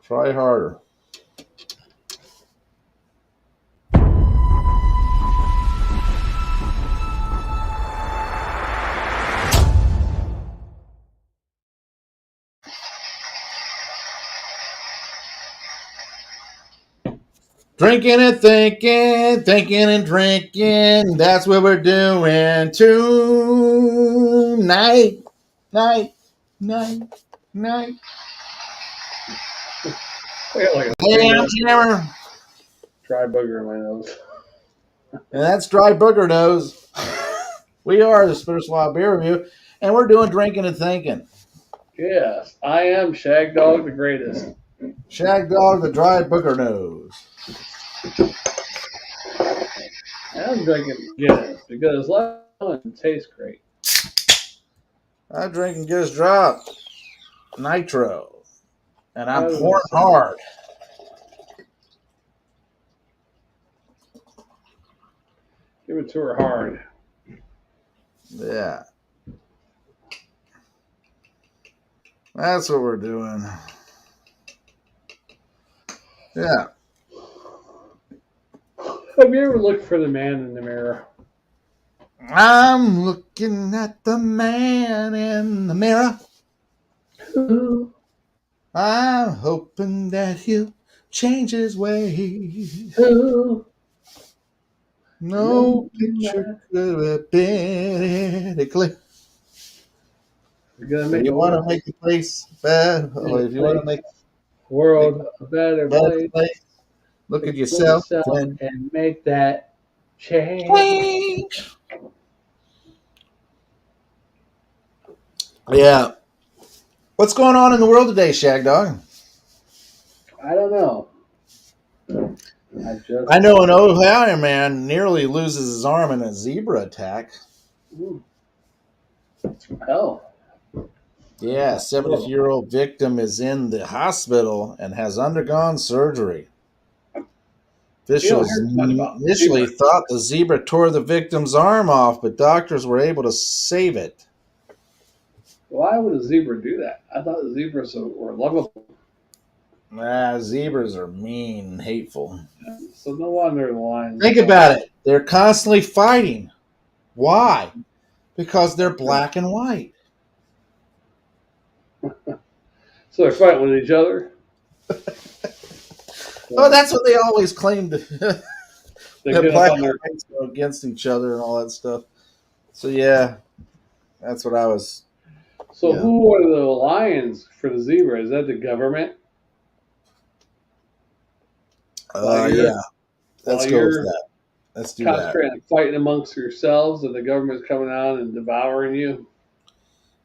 Try harder. Drinking and thinking, thinking and drinking. That's what we're doing tonight. Night, night, night. I got like a Hey, I'm Jammer. dry booger in my nose. And that's Dry Booger Nose. We are the Spiritual Wild Beer Review, and we're doing drinking and thinking. Yes, I am Shagdog, the greatest. Shagdog, the Dry Booger Nose. And I'm drinking Guinness because lemon tastes great. I'm drinking Guinness Drop Nitro, and I'm That is pouring awesome. hard. Give it to her hard. Yeah. That's what we're doing. Yeah. Have you ever looked for the man in the mirror? I'm looking at the man in the mirror. I'm hoping that he'll change his ways. No picture could have been any clearer. We're gonna If make you the want to world make the place better, a or better if you want to place. make World a a better better place. place, look at Look for yourself yourself and and make that change. change. Yeah. What's going on in the world today, Shagdog? I don't know. I know an Ohio man nearly loses his arm in a zebra attack. Oh. Yeah, 70-year-old victim is in the hospital and has undergone surgery. You don't Officials hear too much about initially zebra. thought the zebra tore the victim's arm off, but doctors were able to save it. Why would a zebra do that? I thought the zebras were lovable. Zebras are mean and hateful. So no wonder the lions. Think about it. They're constantly fighting. Why? Because they're black and white. So they're fighting with each other. Oh, that's what they always claim to. They That get up black on and their. whites go against each other and all that stuff. So yeah, that's what I was. So Yeah. who are the lions for the zebra? Is that the government? While you're Yeah. Let's while go with you're that. Let's do that. concentrating on fighting amongst yourselves, and the government's coming out and devouring you.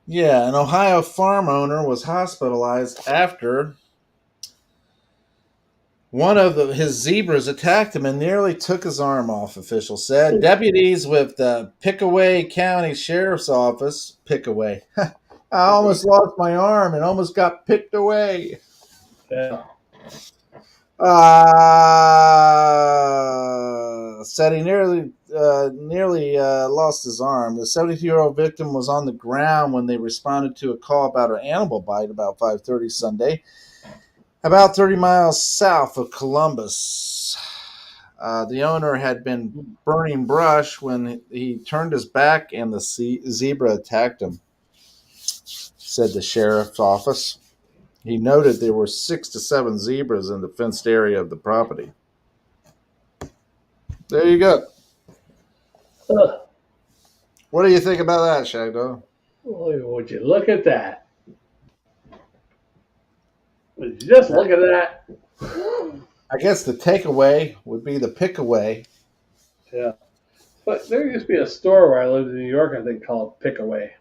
Yeah, an Ohio farm owner was hospitalized after one of his zebras attacked him and nearly took his arm off, officials said. Deputies with the Pickaway County Sheriff's Office, Pickaway, I almost lost my arm and almost got picked away. Yeah. Said he nearly lost his arm. The 72-year-old victim was on the ground when they responded to a call about an animal bite about 5:30 Sunday, about 30 miles south of Columbus. The owner had been burning brush when he turned his back and the zebra attacked him, said the sheriff's office. He noted there were 6 to 7 zebras in the fenced area of the property. There you go. Ugh. What do you think about that, Shagdog? Would you look at that? Would you just look at that? I guess the takeaway would be the pick away. Yeah. But there used to be a store where I lived in New York, I think, called Pickaway.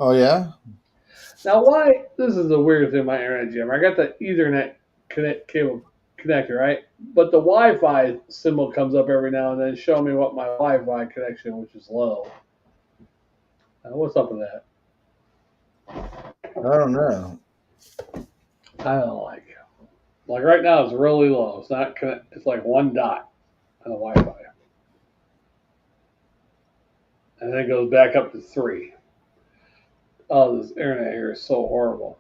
Oh, yeah? Now, why? This is the weird thing about my internet, Jim. I got the Ethernet cable connector, right? But the Wi-Fi symbol comes up every now and then, showing me what my Wi-Fi connection, which is low. What's up with that? I don't know. I don't like it. Like right now, it's really low. It's not. It's like one dot on the Wi-Fi, and then it goes back up to 3. Oh, this internet here is so horrible.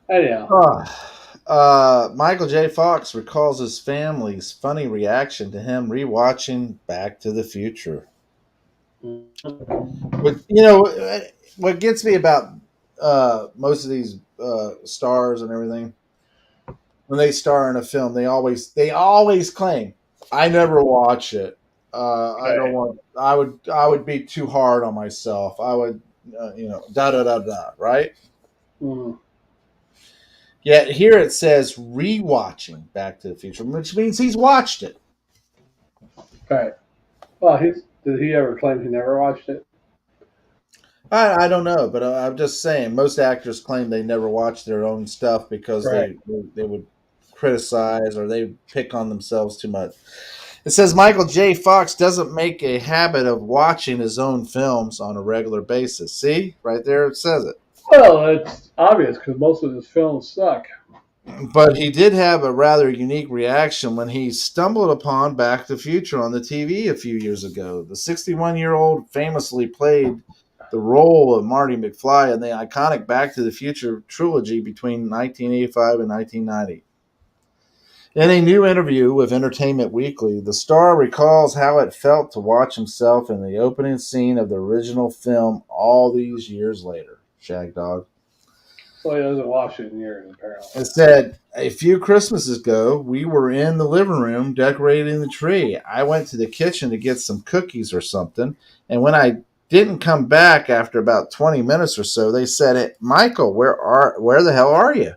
Anyhow. Michael J. Fox recalls his family's funny reaction to him rewatching Back to the Future. But what gets me about most of these stars and everything, when they star in a film, they always claim, "I never watch it. I don't Right. want. I would be too hard on myself. I would, da da da da." Right? Mm, Yet here it says rewatching Back to the Future, which means he's watched it. right. Well, did he ever claim he never watched it? I don't know, but I'm just saying most actors claim they never watch their own stuff because Right. they would criticize or they pick on themselves too much. It says Michael J. Fox doesn't make a habit of watching his own films on a regular basis. See, right there it says it. Well, it's obvious because most of his films suck. But he did have a rather unique reaction when he stumbled upon Back to the Future on the TV a few years ago. The 61-year-old famously played the role of Marty McFly in the iconic Back to the Future trilogy between 1985 and 1990. In a new interview with Entertainment Weekly, the star recalls how it felt to watch himself in the opening scene of the original film all these years later. Shagdog. So he doesn't watch it in years, apparently. It said, a few Christmases ago, we were in the living room decorating the tree. I went to the kitchen to get some cookies or something. And when I didn't come back after about 20 minutes or so, they said, "Hey, Michael, where the hell are you?"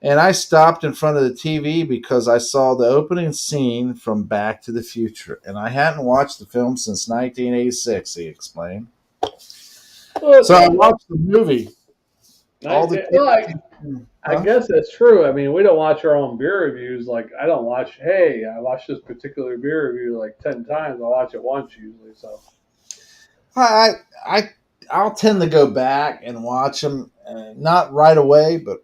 And I stopped in front of the TV because I saw the opening scene from Back to the Future. And I hadn't watched the film since 1986, he explained. So I Well, watched the movie. All the well, kids. I Huh? guess that's true. I mean, we don't watch our own beer reviews. Like, I don't watch, hey, I watched this particular beer review like 10 times. I watch it once usually. So, I I I'll tend to go back and watch them, not right away, but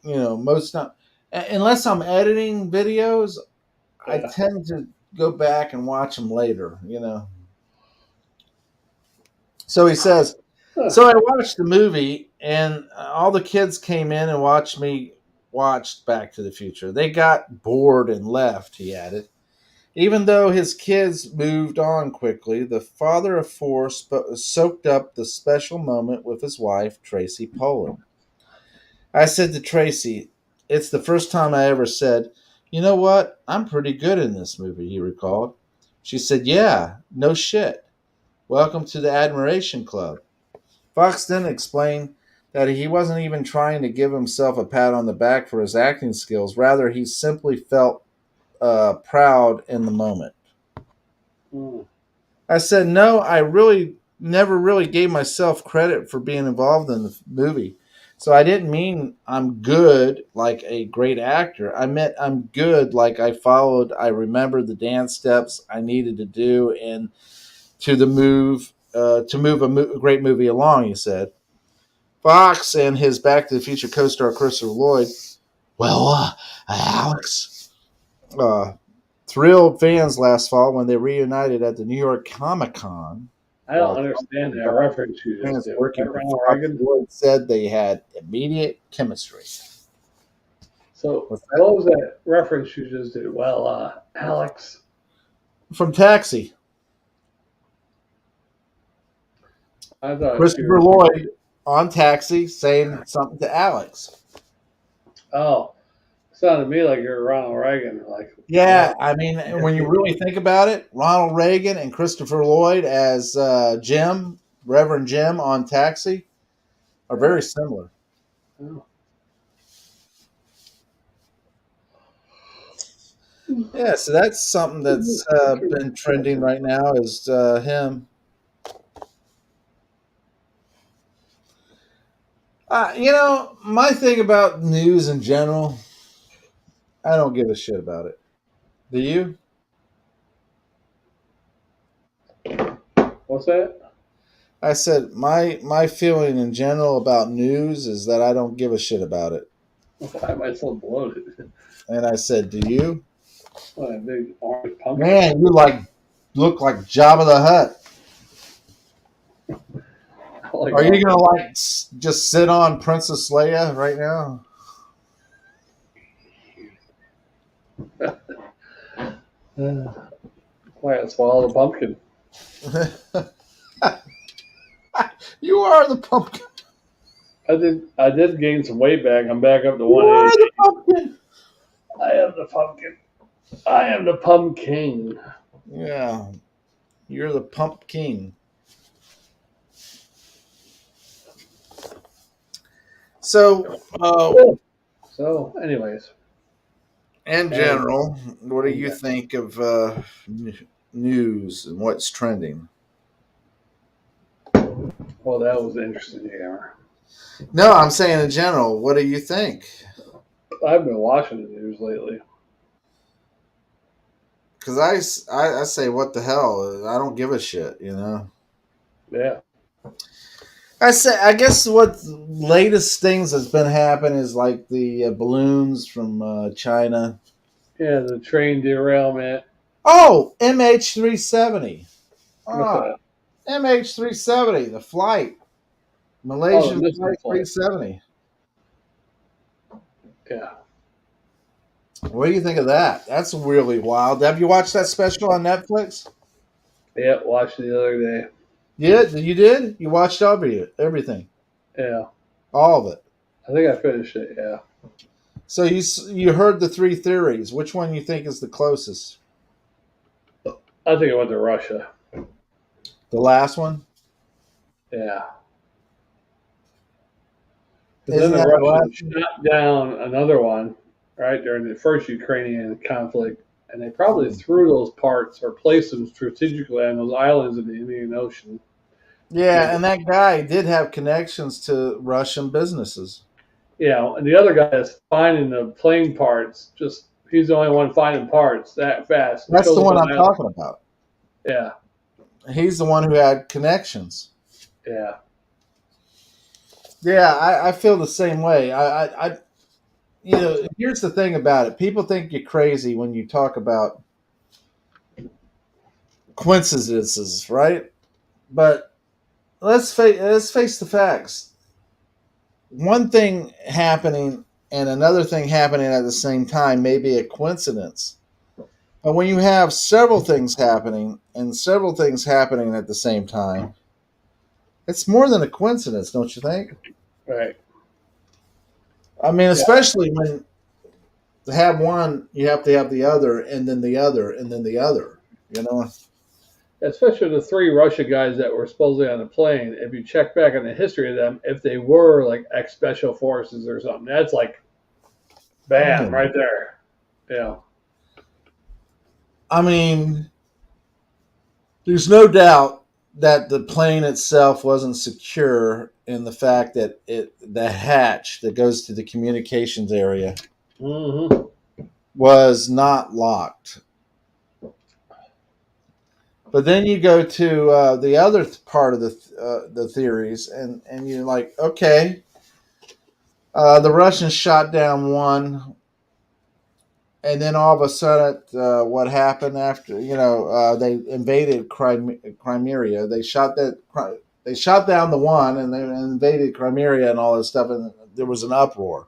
most not unless I'm editing videos. I yeah. tend to go back and watch them later. So he says, Huh. so I watched the movie, and all the kids came in and watched me watch Back to the Future. They got bored and left. He added. Even though his kids moved on quickly, the father of four soaked up the special moment with his wife, Tracy Poland. I said to Tracy, "It's the first time I ever said, you know what? I'm pretty good in this movie," he recalled. She said, "Yeah, no shit. Welcome to the Admiration Club." Fox then explained that he wasn't even trying to give himself a pat on the back for his acting skills. Rather, he simply felt proud in the moment. Hmm. I said, "No, I really never really gave myself credit for being involved in the movie. So I didn't mean I'm good like a great actor. I meant I'm good like I remembered the dance steps I needed to do and to move a great movie along," he said. Fox and his Back to the Future co-star Christopher Lloyd, well, Alex, uh, thrilled fans last fall when they reunited at the New York Comic Con. I don't While understand that reference you just fans did. Was working that for Ronald Fox, Reagan? Lloyd said they had immediate chemistry. So, What's that? what was that reference you just did? Well, Alex, From Taxi. I thought you Christopher were, Lloyd on Taxi saying something to Alex. oh, sounded to me like you're Ronald Reagan. Like, Yeah, well, I mean, when you really think about it, Ronald Reagan and Christopher Lloyd as Jim, Reverend Jim on Taxi, are yeah. very similar. Oh. Yeah, so that's something that's been trending right now is him. My thing about news in general, I don't give a shit about it. Do you? What's that? I said my feeling in general about news is that I don't give a shit about it. Why am I so bloated? And I said, "Do you?" What, a big orange pumpkin? Man, you look like Jabba the Hutt. Like, Are you gonna like just sit on Princess Leia right now? why swallow the pumpkin? You are the pumpkin. I did gain some weight back. I'm back up to You are 180. the pumpkin. I am the pumpkin. I am the pumpkin. Yeah, you're the pump king. So, So, anyways, in and, general, what do and you think of news and what's trending? well, that was interesting, Hammer. No, I'm saying in general. What do you think? I've been watching the news lately. Because I say, what the hell? I don't give a shit, you know? Yeah, I guess what latest things that's been happening is like the balloons from China. yeah, the train derailment. Oh, MH370. What's Ah, that? MH370, the flight. Oh, Malaysian the missile Flight flight. 370. Yeah, What do you think of that? That's really wild. Have you watched that special on Netflix? yeah. Watched it the other day. Yeah, you did? You watched everything, Yeah, all of it. I think I finished it. Yeah, So you heard the three theories. Which one you think is the closest? I think it went to Russia. The last one? Yeah, because then Isn't the that the last Russians one? shot down another one right during the first Ukrainian conflict, and they probably Hmm. threw those parts or placed them strategically on those islands in the Indian Ocean. Yeah, And and that guy did have connections to Russian businesses. yeah, and the other guy is finding the plane parts. Just he's the only one finding parts that fast. It That's shows the up one on I'm that. talking about. Yeah, He's the one who had connections. yeah, Yeah, I feel the same way. Here's the thing about it. People think you're crazy when you talk about coincidences, right? But let's face the facts. One thing happening and another thing happening at the same time may be a coincidence. But when you have several things happening and several things happening at the same time, it's more than a coincidence, don't you think? right. I mean, Yeah, especially when to have one, you have to have the other, and then the other, and then the other. You know? especially the three Russia guys that were supposedly on the plane. If you check back on the history of them, if they were like ex special forces or something, that's like Yeah. bam right there. Yeah, I mean, there's no doubt that the plane itself wasn't secure in the fact that the hatch that goes to the communications area hmm was not locked. But then you go to the other part of the theories, and you're like, okay, the Russians shot down one, and then all of a sudden, what happened after? They invaded Crimea. They shot down the one, and they invaded Crimea and all this stuff, and there was an uproar.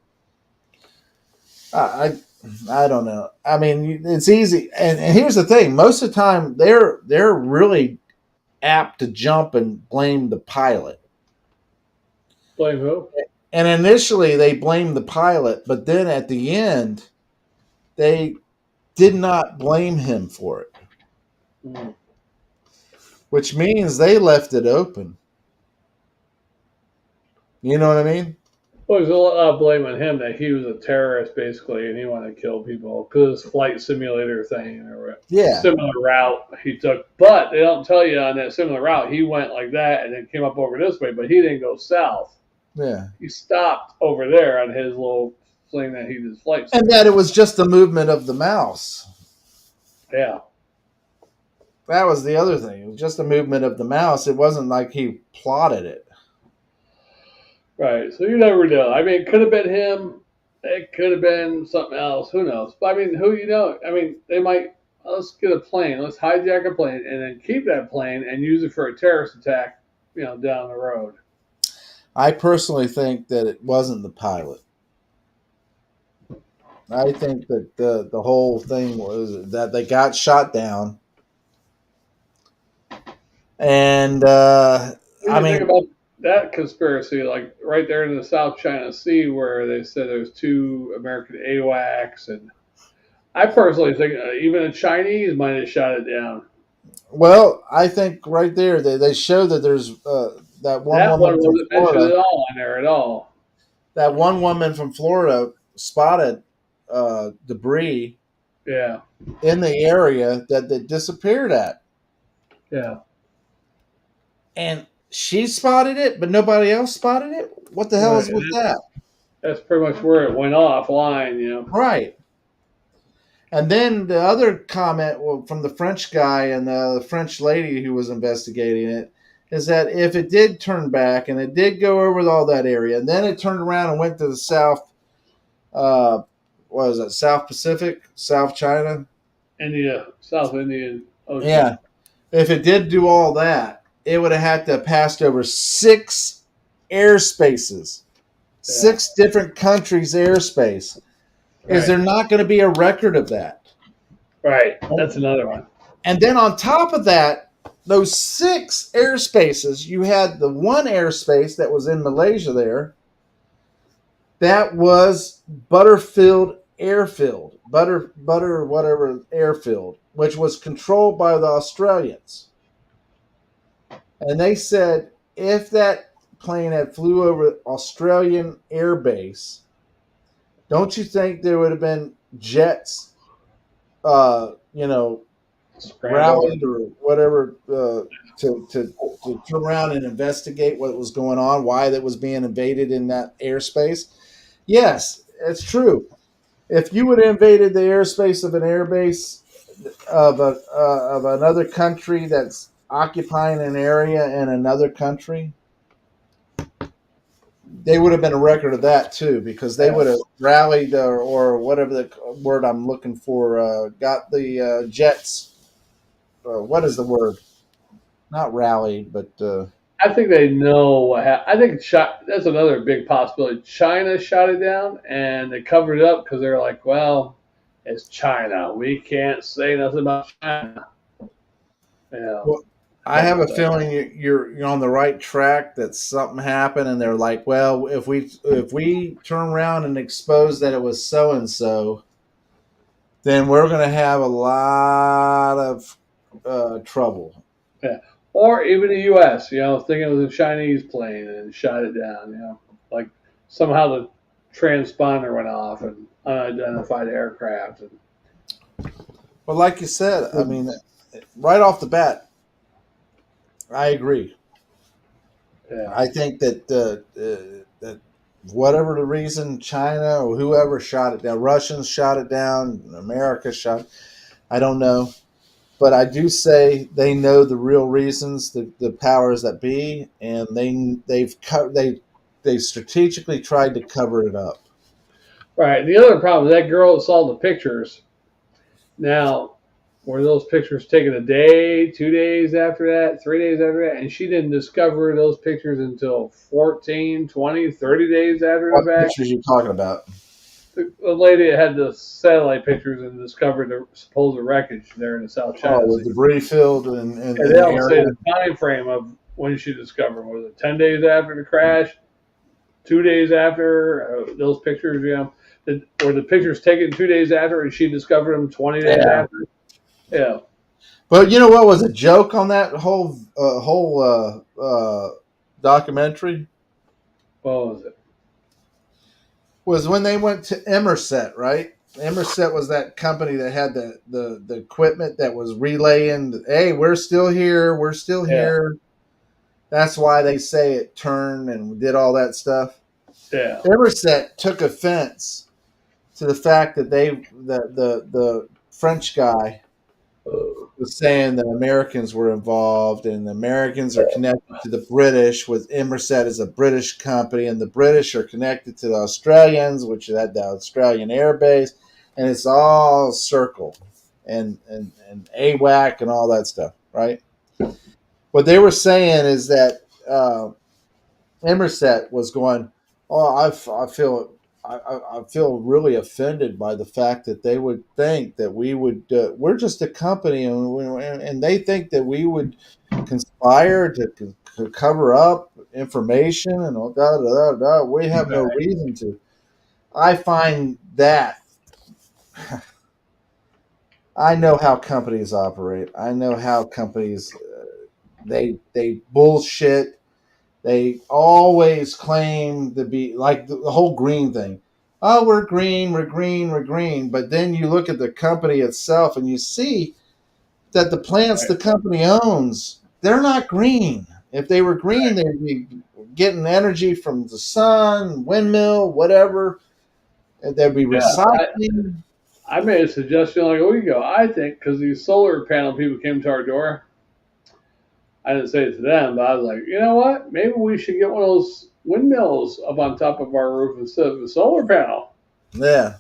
I I don't know. I mean, it's easy, and here's the thing: most of the time, they're really apt to jump and blame the pilot. blame who? And initially, they blamed the pilot, but then at the end, they did not blame him for it, Mm. which means they left it open. You know what I mean? Well, there's a lot of blame on him that he was a terrorist basically, and he wanted to kill people because flight simulator thing or Yeah, similar route he took. But they don't tell you on that similar route he went like that and then came up over this way, but he didn't go south. yeah. He stopped over there on his little thing that he did flight And simulator. that it was just the movement of the mouse. Yeah, That was the other thing. It was just the movement of the mouse. It wasn't like he plotted it. right. So you never know. I mean, it could have been him. It could have been something else. Who knows? But I mean, who you know? I mean, they might. Let's get a plane. Let's hijack a plane and then keep that plane and use it for a terrorist attack. Down the road. I personally think that it wasn't the pilot. I think that the whole thing was that they got shot down, and What do I you think mean, about that conspiracy? Like right there in the South China Sea, where they said there's two American AWACS, and I personally think even a Chinese might have shot it down. well, I think right there they show that there's that one That woman one from wasn't mentioned Florida. at all on there at all. That one woman from Florida spotted debris Yeah, in the area that they disappeared at, yeah, and she spotted it, but nobody else spotted it. What the hell right. is with that? That's pretty much where it went offline. Right. And then the other comment from the French guy and the French lady who was investigating it is that if it did turn back and it did go over all that area, and then it turned around and went to the South, uh, what is that, South Pacific, South China? India, South Indian Ocean. Yeah. If it did do all that, it would have had to have passed over six airspaces, Yeah, six different countries' airspace. Is right, there not going to be a record of that? right. That's another one. And then on top of that, those six airspaces, you had the one airspace that was in Malaysia there, that was Butterfield Airfield, Butter whatever airfield, which was controlled by the Australians. And they said if that plane had flew over Australian air base, don't you think there would have been jets, you know, Scramble. rallied or whatever to turn around and investigate what was going on, why that was being invaded in that airspace? Yes, it's true. If you would have invaded the airspace of an airbase of another country that's occupying an area in another country, they would have been a record of that too, because they Yeah. would have rallied or whatever the word I'm looking for, got the jets. What is the word? Not rallied, but I think they know what happened. I think that's another big possibility. China shot it down and they covered it up because they're like, well, it's China. We can't say nothing about China. well, I Type have of a thing. feeling you're on the right track. That something happened, and they're like, well, if we turn around and expose that it was so and so, then we're going to have a lot of trouble. Yeah. Or even the U.S., thinking it was a Chinese plane and shot it down, like somehow the transponder went off and unidentified aircraft. And, But like you said, I mean, right off the bat, I agree. yeah. I think that whatever the reason, China or whoever shot it down, Russians shot it down, America shot. I don't know, but I do say they know the real reasons, the powers that be, and they strategically tried to cover it up. Right. The other problem is that girl that saw the pictures. Now, were those pictures taken a day, 2 days after that, 3 days after that? And she didn't discover those pictures until 14, 20, 30 days after the What fact. pictures are you talking about? The lady that had the satellite pictures and discovered the supposed wreckage there in the South China Oh, Sea. the debris field in And they the don't say area. the time frame of when she discovered. Was it 10 days after the crash? 2 days after those pictures? Were the pictures taken 2 days after, and she discovered them 20 days Yeah, after? Yeah. but you know what was a joke on that whole documentary What was it? was when they went to Emerset, right? Emerset was that company that had the equipment that was relaying, hey, we're still here, we're still Yeah. here. That's why they say it turned and did all that stuff. Yeah. Emerset took offense to the fact that the French guy was saying that Americans were involved and the Americans are connected to the British, with Inmarsat as a British company, and the British are connected to the Australians, which had the Australian Air Base, and it's all circle and AWAC and all that stuff, right? What they were saying is that Emerset was going, "Oh, I feel really offended by the fact that they would think that we would. We're just a company, and they think that we would conspire to cover up information and all da da da da. We have no reason to." I find that I know how companies operate. I know how companies they bullshit. They always claim to be like the whole green thing. Oh, we're green, we're green, we're green. But then you look at the company itself and you see that the plants Right. the company owns, they're not green. If they were green, they'd be getting energy from the sun, windmill, whatever. And they'd be Yeah. recycling. I made a suggestion like a week ago. I think because these solar panel people came to our door, I didn't say it to them, but I was like, you know what? Maybe we should get one of those windmills up on top of our roof instead of a solar panel. Yeah.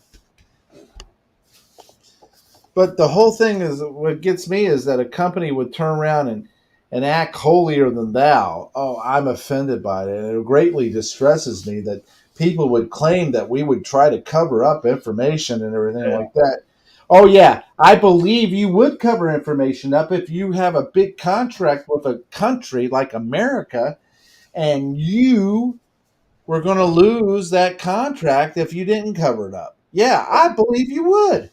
But the whole thing is what gets me is that a company would turn around and act holier than thou. Oh, I'm offended by it. And it greatly distresses me that people would claim that we would try to cover up information and everything Yeah. like that. Oh, yeah, I believe you would cover information up if you have a big contract with a country like America and you were going to lose that contract if you didn't cover it up. Yeah, I believe you would.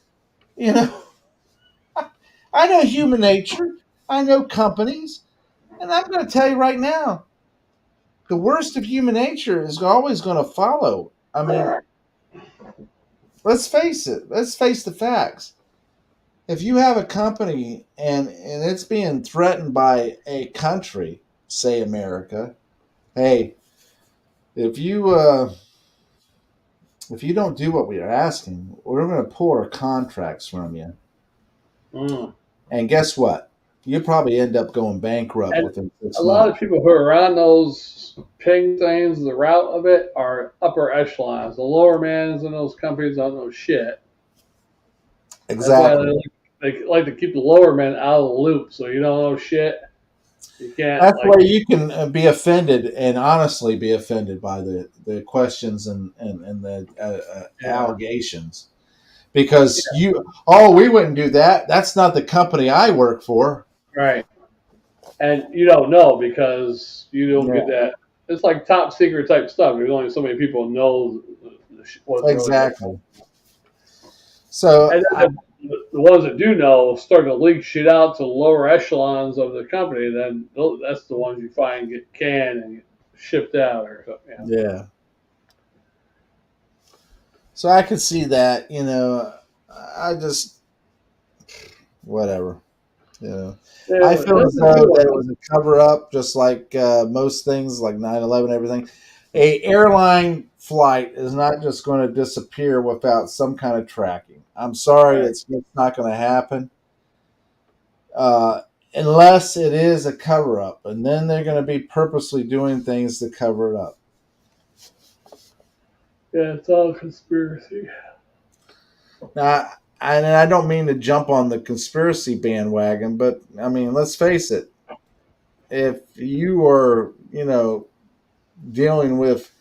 You know? I know human nature. I know companies. And I'm going to tell you right now, the worst of human nature is always going to follow. I mean, let's face it. Let's face the facts. If you have a company and it's being threatened by a country, say America, hey, if you uh, if you don't do what we are asking, we're going to pull our contracts from you. Mm. And guess what? You probably end up going bankrupt And within a 6 lot of months. people who are on those ping things, the route of it, are upper echelons. The lower mans in those companies don't know shit. That's why Exactly. they like to keep the lower men out of the loop, so you don't know shit. You can't That's like why you can be offended and honestly be offended by the questions and the yeah, allegations because we wouldn't do that. That's not the company I work for. right. And you don't know because you don't get Yeah, that. It's like top secret type stuff. There's only so many people know what's really going on. exactly. So And then the ones that do know start to leak shit out to the lower echelons of the company. Then that's the ones you find get canned and get shipped out or something. Yeah. yeah, so I could see that. I just whatever. You know, I Yeah, feel that's as a good though that it one. was a cover up, just like most things, like 9/11, everything. A airline flight is not just going to disappear without some kind of tracking. I'm sorry, Right. it's not going to happen uh, unless it is a cover up, and then they're going to be purposely doing things to cover it up. Yeah, it's all conspiracy. Now, and I don't mean to jump on the conspiracy bandwagon, but I mean, let's face it. If you are, dealing with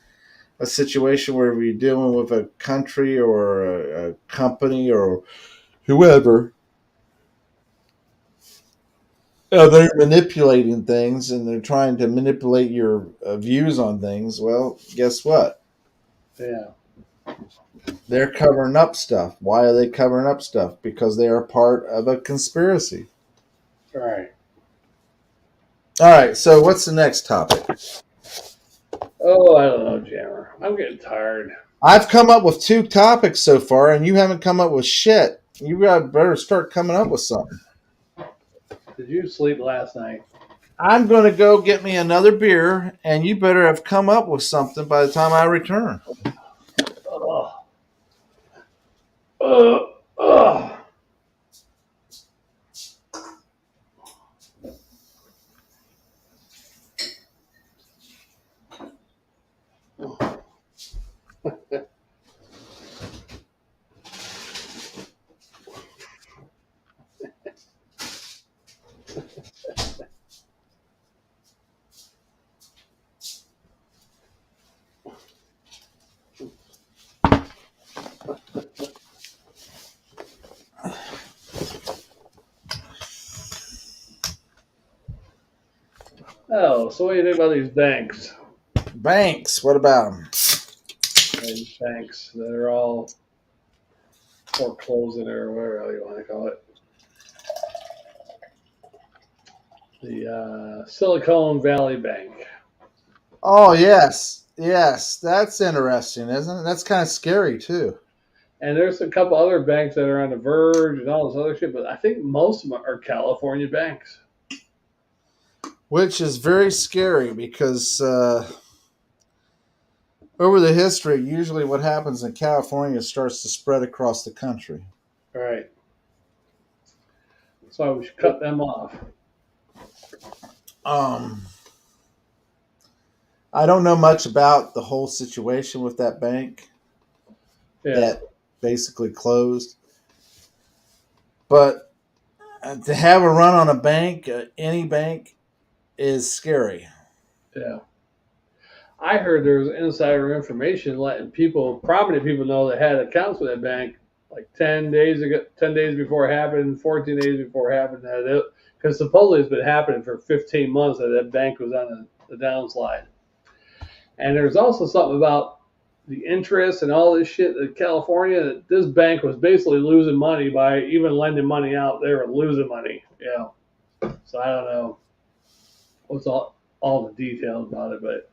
a situation where you're dealing with a country or a company or whoever, they're manipulating things and they're trying to manipulate your views on things. Well, guess what? Yeah. They're covering up stuff. Why are they covering up stuff? Because they are part of a conspiracy. Right. All right. So, what's the next topic? Oh, I don't know, Jammer. I'm getting tired. I've come up with 2 topics so far, and you haven't come up with shit. You got better start coming up with something. Did you sleep last night? I'm going to go get me another beer, and you better have come up with something by the time I return. Oh. Oh. Oh, so what do you think about these banks? Banks, what about them? These banks that are all foreclosing or whatever you want to call it. The Silicon Valley Bank. Oh, yes. Yes, that's interesting, isn't it? That's kind of scary, too. And there's a couple other banks that are on the verge and all this other shit, but I think most of them are California banks. Which is very scary because over the history, usually what happens in California starts to spread across the country. Right. So we should cut them off. Um, I don't know much about the whole situation with that bank Yeah. that basically closed, but to have a run on a bank, any bank, is scary. Yeah. I heard there was insider information letting people, prominent people, know that had accounts with that bank like 10 days ago, 10 days before it happened, 14 days before it happened. Because supposedly it's been happening for 15 months that that bank was on the downslide. And there's also something about the interest and all this shit in California that this bank was basically losing money by even lending money out. They were losing money. Yeah. So I don't know what's all the details about it, but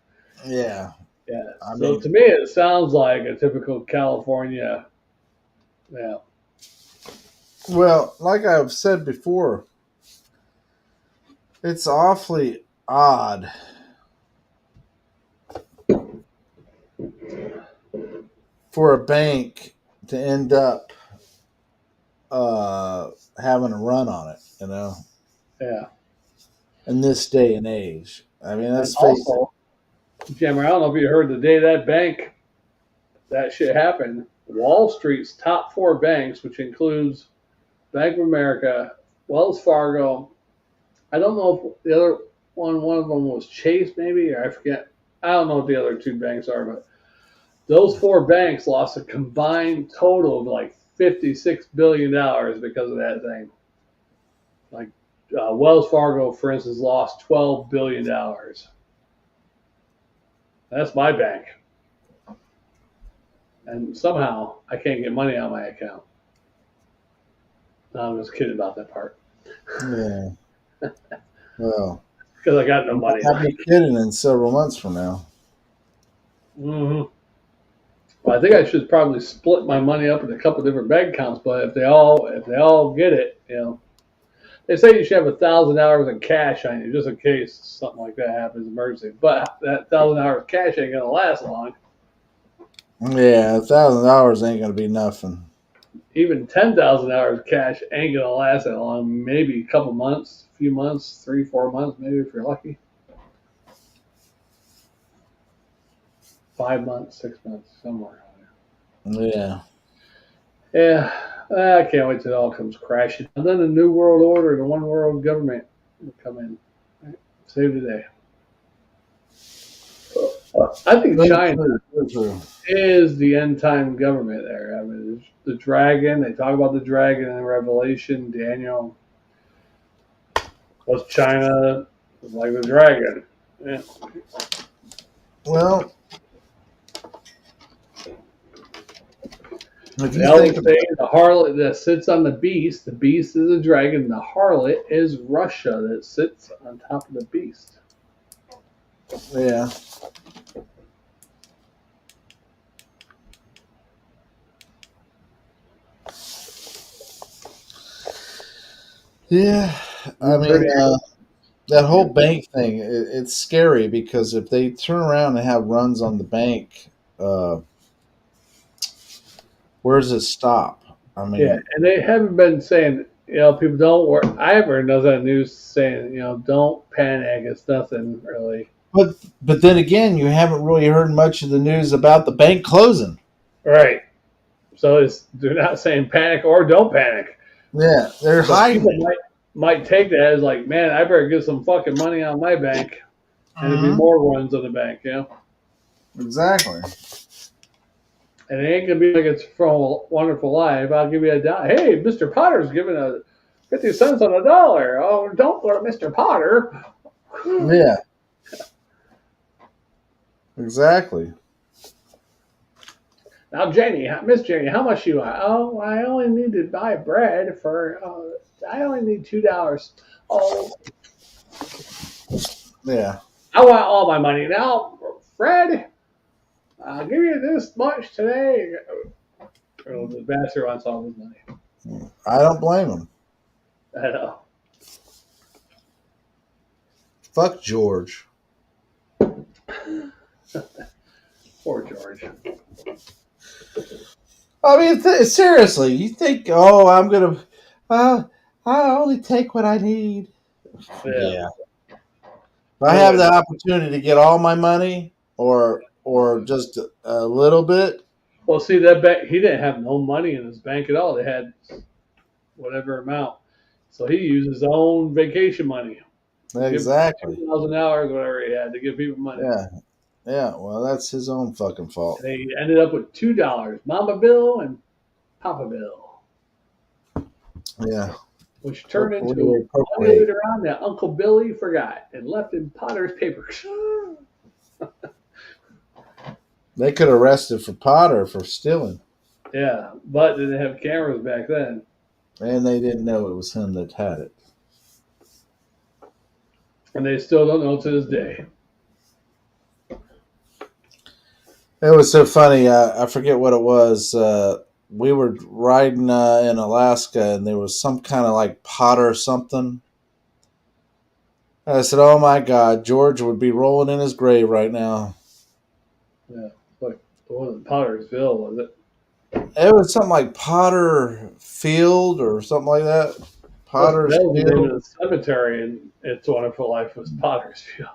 Yeah, yeah. I So mean, to me, it sounds like a typical California. Yeah. well, like I've said before, it's awfully odd for a bank to end up uh, having a run on it, Yeah. in this day and age. I mean, And let's face it. also, Jim, I don't know if you heard the day that shit happened. Wall Street's top four banks, which includes Bank of America, Wells Fargo. I don't know if the other one of them was Chase, maybe, or I forget. I don't know what the other two banks are, but those four banks lost a combined total of like $56 billion because of that thing. Like Wells Fargo, for instance, lost $12 billion. That's my bank, and somehow I can't get money out of my account. No, I'm just kidding about that part Yeah. Well, because I got no you money. might not be kidding in several months from now. Mm-hmm. Well, I think I should probably split my money up in a couple different bank accounts, but if they all get it, they say you should have $1,000 in cash on you just in case something like that happens, emergency. But that $1,000 cash ain't gonna last long. Yeah, $1,000 ain't gonna be nothing. Even $10,000 cash ain't gonna last that long. Maybe a couple months, a few months, 3, 4 months, maybe if you're lucky. 5 months, 6 months, somewhere. Yeah. Yeah, I can't wait till it all comes crashing. And then the new world order, the one world government will come in. Right? Save the day. I think Very China true. Very true. is the end time government there. I mean, the dragon, they talk about the dragon in Revelation. Daniel was China like the dragon. Yeah. Well, if They you always think about say the harlot that sits on the beast is a dragon, the harlot is Russia that sits on top of the beast. yeah. Yeah, I We're mean, pretty, that whole bank thing, it's scary because if they turn around and have runs on the bank, uh, where does it stop? I yeah, mean, and they haven't been saying, people don't worry. I haven't heard nothing on the news saying, don't panic. It's nothing really. but then again, you haven't really heard much of the news about the bank closing. Right. So they're not saying panic or don't panic. Yeah, they're But people hiding. might take that as like, man, I better get some fucking money on my bank, and there'd be Hmm. more runs on the bank. Exactly. And it ain't gonna be like it's from a Wonderful Life. I'll give you a dollar. Hey, Mr. Potter's giving a 50 cents on a dollar. Oh, don't go to Mr. Potter. Yeah, exactly. Now, Janie, Miss Janie, how much you want? Oh, I only need to buy bread for. I only need $2. Oh, Yeah. I want all my money now, Fred. I'll give you this much today. Oh, the bastard wants all his money. I don't blame him. I know. Fuck George. Poor George. I mean, seriously, you think, oh, uh, I only take what I need. Yeah. Yeah. If I I have the would. opportunity to get all my money or just a little bit, Well, see that bank. He didn't have no money in his bank at all. They had whatever amount, so he used his own vacation money to give exactly. $2,000, whatever he had, to give people money. Yeah. Yeah. Well, that's his own fucking fault. And they ended up with $2, Mama Bill and Papa Bill, Yeah. which What, turned what do into they money appropriate? later on that Uncle Billy forgot and left in Potter's papers. They could arrest him for Potter for stealing, Yeah, but they didn't have cameras back then. and they didn't know it was him that had it. And they still don't know to this day. It was so funny. I forget what it was. We were riding in Alaska, and there was some kind of like Potter or something. I said, "Oh my God, George would be rolling in his grave right now." Yeah, like it wasn't Pottersville, was it? It was something like Potter Field or something like that. That Potter's was the name Field, of the cemetery in It's Wonderful Life was Pottersville.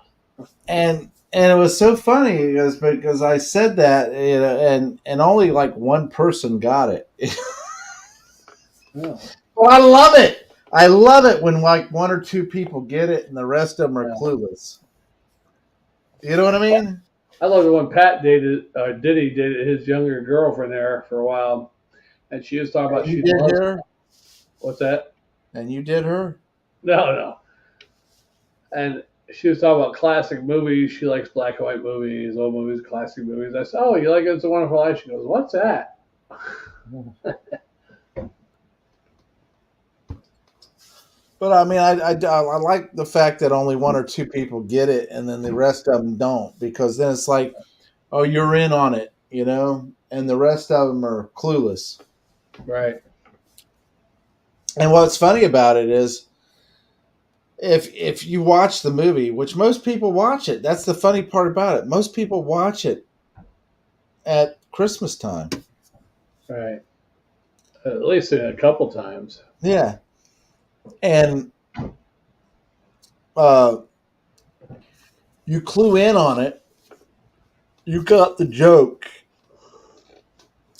and it was so funny because I said that, and only like one person got it. Oh, Well, I love it. I love it when like one or two people get it and the rest of them are yeah. clueless. You know what I mean? I loved it when Pat Diddy dated his younger girlfriend there for a while, and she was talking And about you she did loves. her, What's that? and you did her. No, no. And she was talking about classic movies. She likes black and white movies, old movies, classic movies. I said, "Oh, you like It's a Wonderful Life?" She goes, "What's that?" But I mean, I like the fact that only one or two people get it, and then the rest of them don't, because then it's like, oh, you're in on it, and the rest of them are clueless. Right. And what's funny about it is, if you watch the movie, which most people watch it, that's the funny part about it. Most people watch it at Christmas time. Right. At least a couple times. Yeah, and uh, you clue in on it. You got the joke.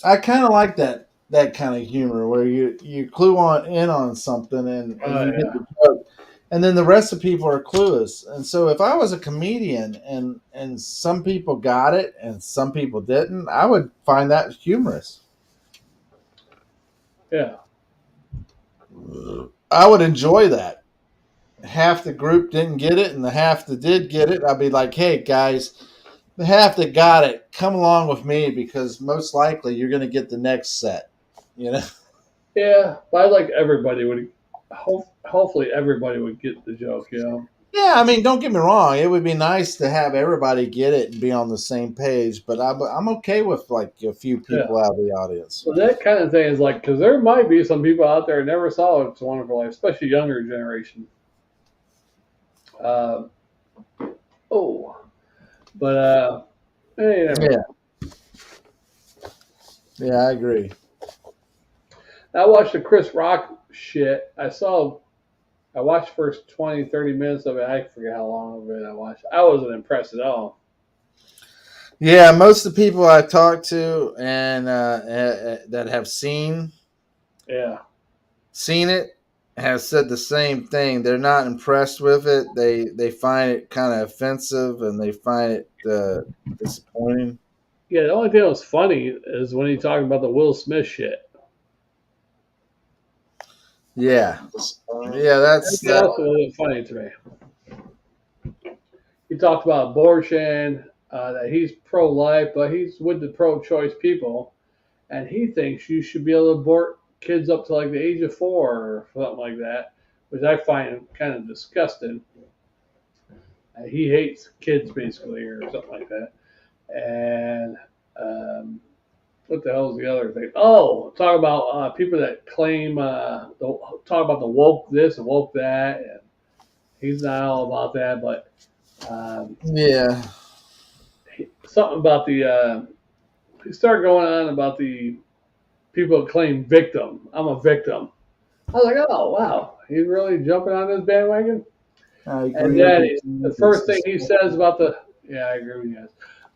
I kind of like that kind of humor where you clue on in on something and Oh you get yeah. the joke, and then the rest of people are clueless. And so if I was a comedian and some people got it and some people didn't, I would find that humorous. Yeah. I would enjoy that. Half the group didn't get it, and the half that did get it, I'd be like, "Hey guys, the half that got it, come along with me because most likely you're going to get the next set." You know? Yeah. But I like everybody would. Hopefully everybody would get the joke. You know. Yeah, I mean, don't get me wrong. It would be nice to have everybody get it and be on the same page, but I'm okay with like a few Yeah. people out of the audience. So that kind of thing is like because there might be some people out there who never saw It's a Wonderful Life, especially younger generation. Uh, oh, but you never Yeah, know. yeah, I agree. I watched the Chris Rock shit. I watched the first 20, 30 minutes of it. I forget how long of it I watched. I wasn't impressed at all. Yeah, most of the people I talked to and that have Yeah, seen it have said the same thing. They're not impressed with it. They find it kind of offensive and they find it disappointing. Yeah, the only thing that was funny is when he talked about the Will Smith shit. Yeah, yeah, that's Everything that. else wasn't funny to me. He talked about abortion, that he's pro-life, but he's with the pro-choice people, and he thinks you should be able to abort kids up to like the age of 4 or something like that, which I find kind of disgusting. He hates kids basically, or something like that. And um, what the hell is the other thing? Oh, talk about people that claim talk about the woke this and woke that. And he's not all about that, but um, Yeah, something about the he started going on about the people that claim victim. I'm a victim. I was like, oh wow, he's really jumping on this bandwagon. I And agree with then the you. first thing he says about the yeah, I agree with you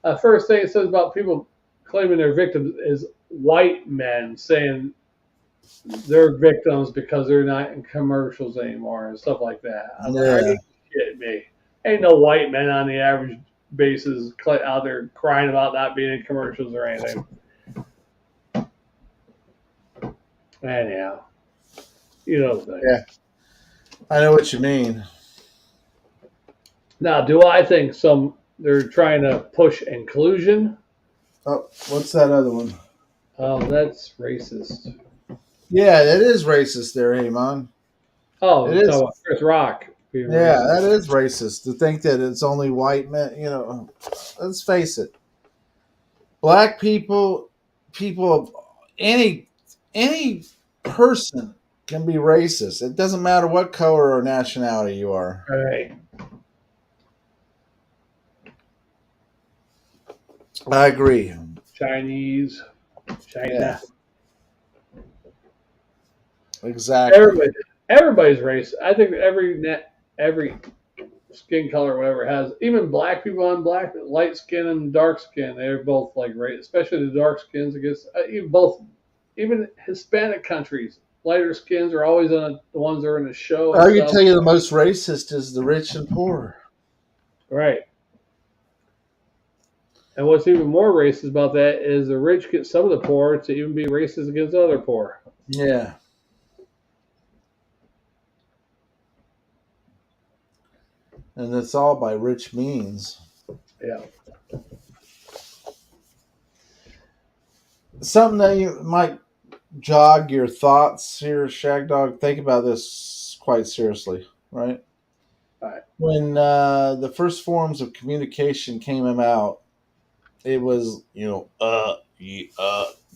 guys. First thing he says about people claiming they're victims is white men saying they're victims because they're not in commercials anymore and stuff like that. I was like, are Yeah, you kidding me? Ain't no white men on the average basis out there crying about not being in commercials or anything. Anyhow, you know the thing. yeah, I know what you mean. Now, do I think they're trying to push inclusion? Oh, what's that other one? That's racist. Yeah, that is racist there, Hamon. Oh, It you're talking is. about Chris Rock being Yeah, racist. that is racist to think that it's only white men. Let's face it. Black people, people of any any person can be racist. It doesn't matter what color or nationality you are. All right. I agree. Chinese, Yeah, China. exactly. Everybody, everybody's race. I think every skin color, whatever, has even black people on black, light skin and dark skin. They're both like race, especially the dark skins against even both, even Hispanic countries. Lighter skins are always on the ones that are in the show and I can stuff. tell you the most racist is the rich and poor. Right. And what's even more racist about that is the rich get some of the poor to even be racist against the other poor. Yeah, and it's all by rich means. Yeah. Something that you might jog your thoughts here, Shagdog. Think about this quite seriously, right? All right. When the first forms of communication came out, it was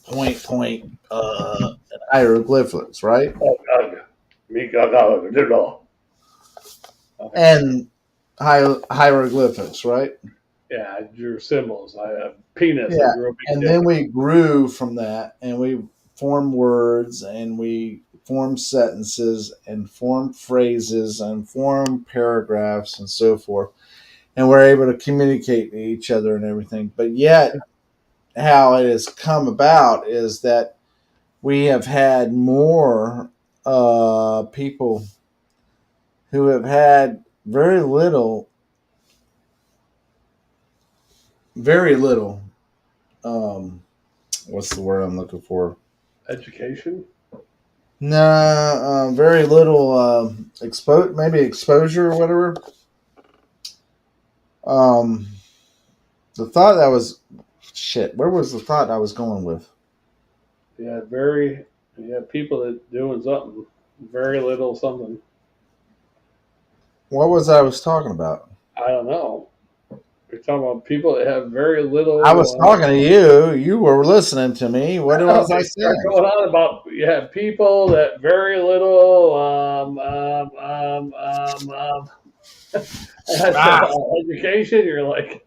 point and hieroglyphics, right? Oh, God. Okay. And hieroglyphics, right? Yeah, I drew symbols. I have penis. I Yeah, drew a big and dick. then we grew from that, and we formed words, and we formed sentences, and formed phrases, and formed paragraphs, and so forth. And we're able to communicate to each other and everything. But yet, how it has come about is that we have had more people who have had very little. Um, what's the word I'm looking for? Education. Nah, very little maybe exposure or whatever. Um, the thought that was shit. Where was the thought I was going with? Yeah, people that doing something. Very little something. What was I was talking about? I don't know. You're talking about people that have very I was little. talking to you. You were listening to me. What was I You start saying? going on about people that very little Ah, education. You're like,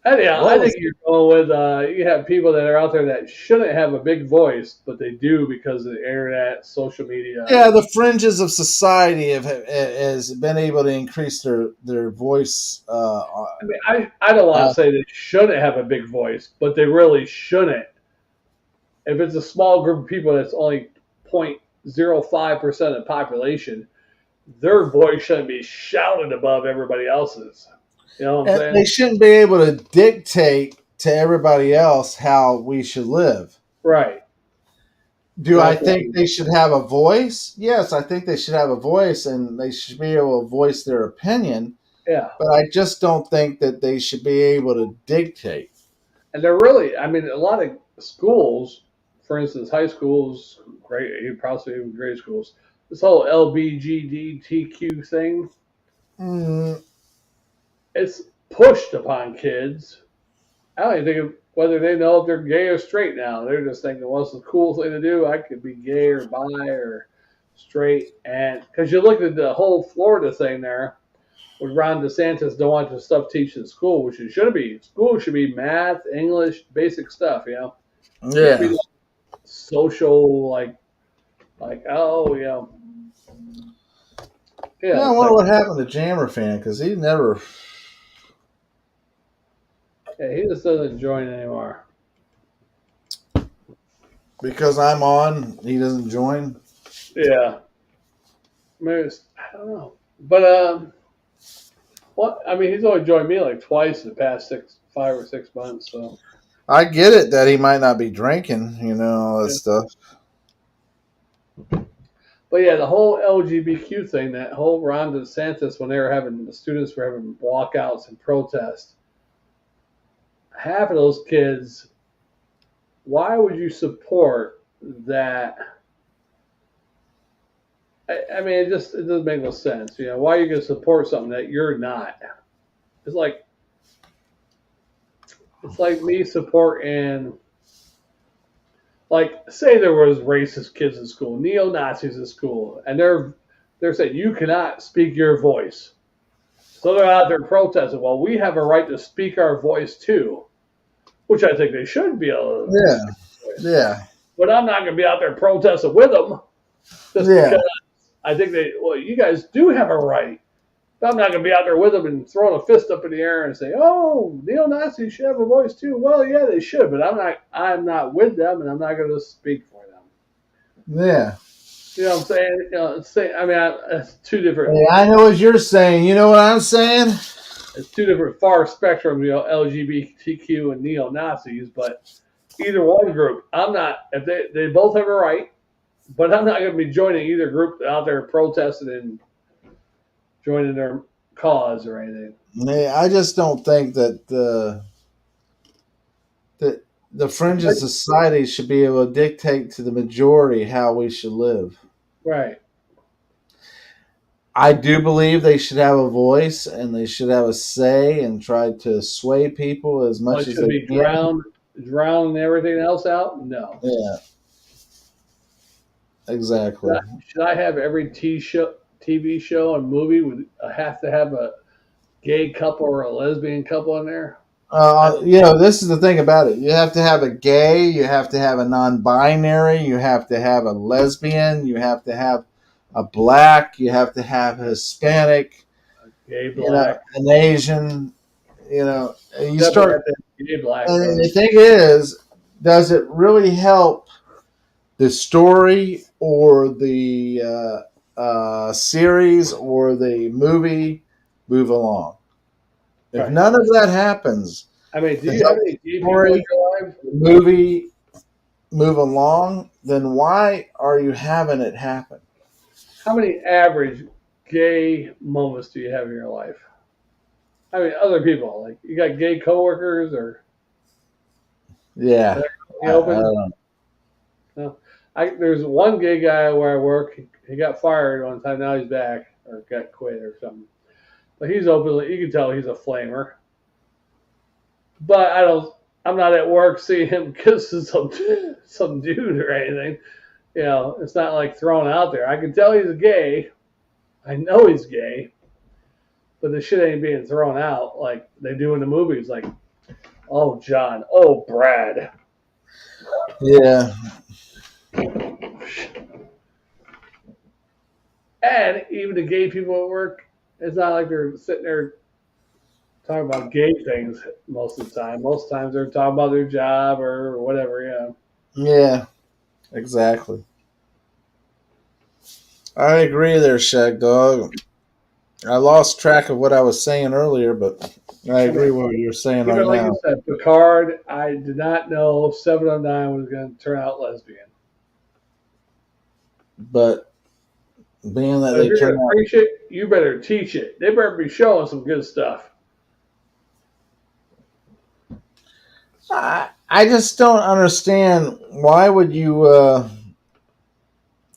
anyhow, what I think was? you're going with you have people that are out there that shouldn't have a big voice, but they do because of the internet, social media. Yeah, the fringes of society have has been able to increase their voice. I mean, I don't want to say they shouldn't have a big voice, but they really shouldn't. If it's a small group of people that's only 0.05% of the population, their voice shouldn't be shouted above everybody else's. You know what I'm and saying? they shouldn't be able to dictate. to everybody else how we should live. Right. Do I That's what, think they should have a voice? Yes, I think they should have a voice and they should be able to voice their opinion, yeah. but I just don't think that they should be able to dictate. And they're really, I mean, a lot of schools, for instance, high schools, probably even grade schools, this whole LBGDTQ thing, Mm, it's pushed upon kids. I don't even think of whether they know if they're gay or straight now. They're just thinking, what's the cool thing to do? I could be gay or bi or straight. And because you look at the whole Florida thing there, with Ron DeSantis don't want the stuff teach in school, which it should be. School should be math, English, basic stuff, you know. It should be yeah. like social, like oh, Yeah, I it's wonder like what happened to Jammer Fan because he never. yeah, he just doesn't join anymore. Because I'm on, he doesn't join. Yeah, maybe I don't know, but what I mean, he's only joined me like twice in the past 5 or 6 months. So I get it that he might not be drinking, all that yeah. stuff. But yeah, the whole LGBTQ thing, that whole Ron DeSantis, when they were having the students were having walkouts and protests, half of those kids, why would you support that? I mean, it doesn't make no sense. Why are you going to support something that you're not? It's like me supporting, like, say there was racist kids in school, neo Nazis in school, and they're saying you cannot speak your voice. So they're out there protesting. Well, we have a right to speak our voice too, which I think they should be able to Yeah, speak their voice. yeah, But I'm not going to be out there protesting with them just yeah, because I think you guys do have a right. But I'm not going to be out there with them and throwing a fist up in the air and say, "Oh, neo-Nazis should have a voice too." Well, yeah, they should, but I'm not. I'm not with them, and I'm not going to speak for them. yeah. You know what I'm saying? I mean, it's two different. Hey, I know what you're saying. You know what I'm saying? It's two different far spectrums. LGBTQ and neo-Nazis, but either one group, I'm not. If they both have a right, but I'm not going to be joining either group out there protesting and joining their cause or anything. Hey, I just don't think that the fringe of society should be able to dictate to the majority how we should live. Right. I do believe they should have a voice and they should have a say and try to sway people as Well, much it as should they be can. drowning everything else out. No. Yeah, exactly. Should I have every TV show and movie would have to have a gay couple or a lesbian couple in there? I, This is the thing about it. You have to have a gay, you have to have a non-binary, you have to have a lesbian, you have to have a black, you have to have a Hispanic, gay black. an Asian. You Definitely have start, to have gay black and though. the thing is, does it really help the story or the series or the movie move along? If Right. none of that happens I mean, do to you have help any the gay people in story, your life? the movie move along, then why are you having it happen? How many average gay moments do you have in your life? I mean, other people, like you got gay coworkers or Yeah, you I open. don't know. No, there's one gay guy where I work. He got fired one time. Now he's back or got quit or something. But he's openly. You can tell he's a flamer. But I don't. I'm not at work seeing him kissing some dude or anything. It's not like thrown out there. I can tell he's gay. I know he's gay. But the shit ain't being thrown out like they do in the movies. Like, oh John, oh Brad. Yeah, And even the gay people at work, it's not like they're sitting there talking about gay things most of the time. Most times they're talking about their job or whatever. yeah, exactly. I agree there, Shagdog. I lost track of what I was saying earlier, but I I mean, agree with what you're saying even right like you now. said, Picard, I did not know if 709 was going to turn out lesbian. But being that But if they you're turn going to out, preach it, you better teach it. They better be showing some good stuff. I just don't understand why would you,